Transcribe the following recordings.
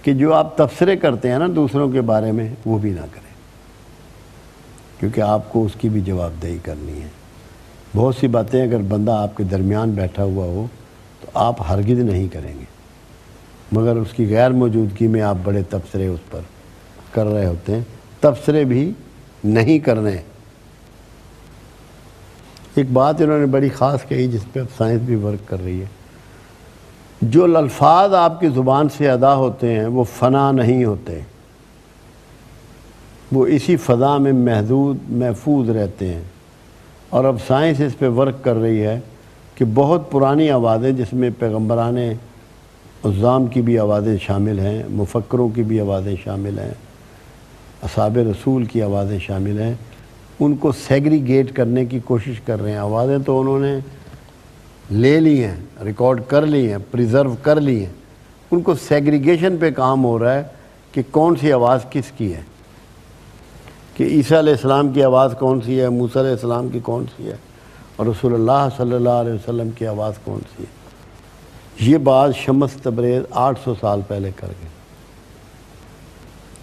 کہ جو آپ تبصرے کرتے ہیں نا دوسروں کے بارے میں وہ بھی نہ کریں، کیونکہ آپ کو اس کی بھی جواب دہی کرنی ہے۔ بہت سی باتیں اگر بندہ آپ کے درمیان بیٹھا ہوا ہو تو آپ ہرگز نہیں کریں گے، مگر اس کی غیر موجودگی میں آپ بڑے تبصرے اس پر کر رہے ہوتے ہیں۔ تبصرے بھی نہیں کرنے۔ ایک بات انہوں نے بڑی خاص کہی جس پہ اب سائنس بھی ورک کر رہی ہے، جو الفاظ آپ کی زبان سے ادا ہوتے ہیں وہ فنا نہیں ہوتے، وہ اسی فضا میں محفوظ رہتے ہیں۔ اور اب سائنس اس پہ ورک کر رہی ہے کہ بہت پرانی آوازیں جس میں پیغمبران عظام کی بھی آوازیں شامل ہیں، مفکروں کی بھی آوازیں شامل ہیں، اصحاب رسول کی آوازیں شامل ہیں، ان کو سیگریگیٹ کرنے کی کوشش کر رہے ہیں۔ آوازیں تو انہوں نے لے لی ہیں، ریکارڈ کر لی ہیں، پریزرو کر لی ہیں، ان کو سیگریگیشن پہ کام ہو رہا ہے کہ کون سی آواز کس کی ہے، کہ عیسیٰ علیہ السلام کی آواز کون سی ہے، موسیٰ علیہ السلام کی کون سی ہے، اور رسول اللہ صلی اللہ علیہ وسلم کی آواز کون سی ہے۔ یہ بات شمس تبریز 800 سال پہلے کر گئے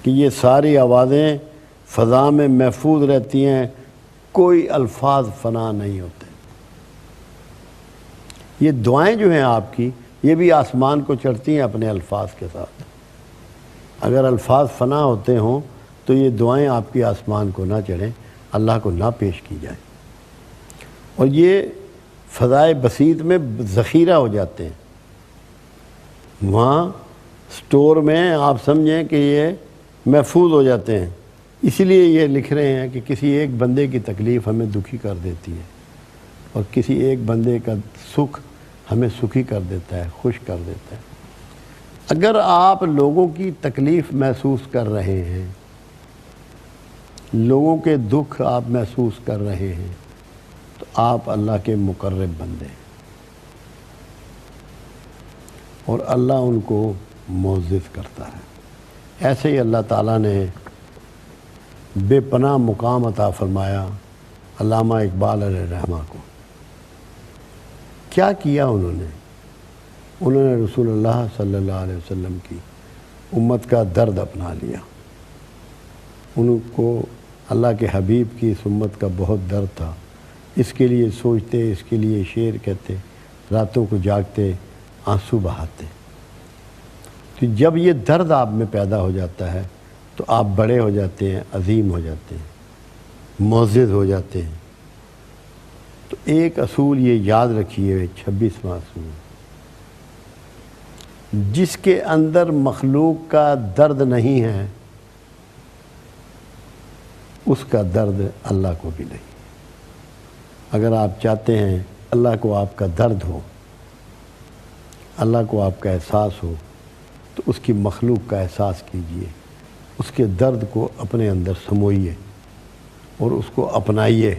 کہ یہ ساری آوازیں فضا میں محفوظ رہتی ہیں، کوئی الفاظ فنا نہیں ہوتے۔ یہ دعائیں جو ہیں آپ کی یہ بھی آسمان کو چڑھتی ہیں اپنے الفاظ کے ساتھ۔ اگر الفاظ فنا ہوتے ہوں تو یہ دعائیں آپ کی آسمان کو نہ چڑھیں، اللہ کو نہ پیش کی جائیں، اور یہ فضائے بسیط میں ذخیرہ ہو جاتے ہیں۔ وہاں سٹور میں آپ سمجھیں کہ یہ محفوظ ہو جاتے ہیں۔ اسی لیے یہ لکھ رہے ہیں کہ کسی ایک بندے کی تکلیف ہمیں دکھی کر دیتی ہے، اور کسی ایک بندے کا سکھ ہمیں سکھی کر دیتا ہے، خوش کر دیتا ہے۔ اگر آپ لوگوں کی تکلیف محسوس کر رہے ہیں، لوگوں کے دکھ آپ محسوس کر رہے ہیں، تو آپ اللہ کے مقرب بندے ہیں، اور اللہ ان کو معزز کرتا ہے۔ ایسے ہی اللہ تعالیٰ نے بے پناہ مقام عطا فرمایا علامہ اقبال علیہ الرحمہ کو۔ کیا کیا انہوں نے رسول اللہ صلی اللہ علیہ وسلم کی امت کا درد اپنا لیا۔ ان کو اللہ کے حبیب کی اس امت کا بہت درد تھا، اس کے لیے سوچتے، اس کے لیے شعر کہتے، راتوں کو جاگتے، آنسو بہاتے۔ تو جب یہ درد آپ میں پیدا ہو جاتا ہے تو آپ بڑے ہو جاتے ہیں، عظیم ہو جاتے ہیں، معزز ہو جاتے ہیں۔ تو ایک اصول یہ یاد رکھیے، 26واں اصول، جس کے اندر مخلوق کا درد نہیں ہے اس کا درد اللہ کو بھی نہیں۔ اگر آپ چاہتے ہیں اللہ کو آپ کا درد ہو، اللہ کو آپ کا احساس ہو، تو اس کی مخلوق کا احساس کیجئے، اس کے درد کو اپنے اندر سموئیے اور اس کو اپنائیے،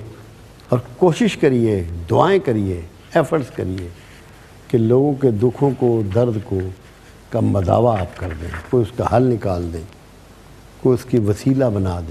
اور کوشش کریے، دعائیں کریے، ایفرٹس کریے کہ لوگوں کے دکھوں کو، درد کو کا مداوع آپ کر دیں، کوئی اس کا حل نکال دیں، کوئی اس کی وسیلہ بنا دیں۔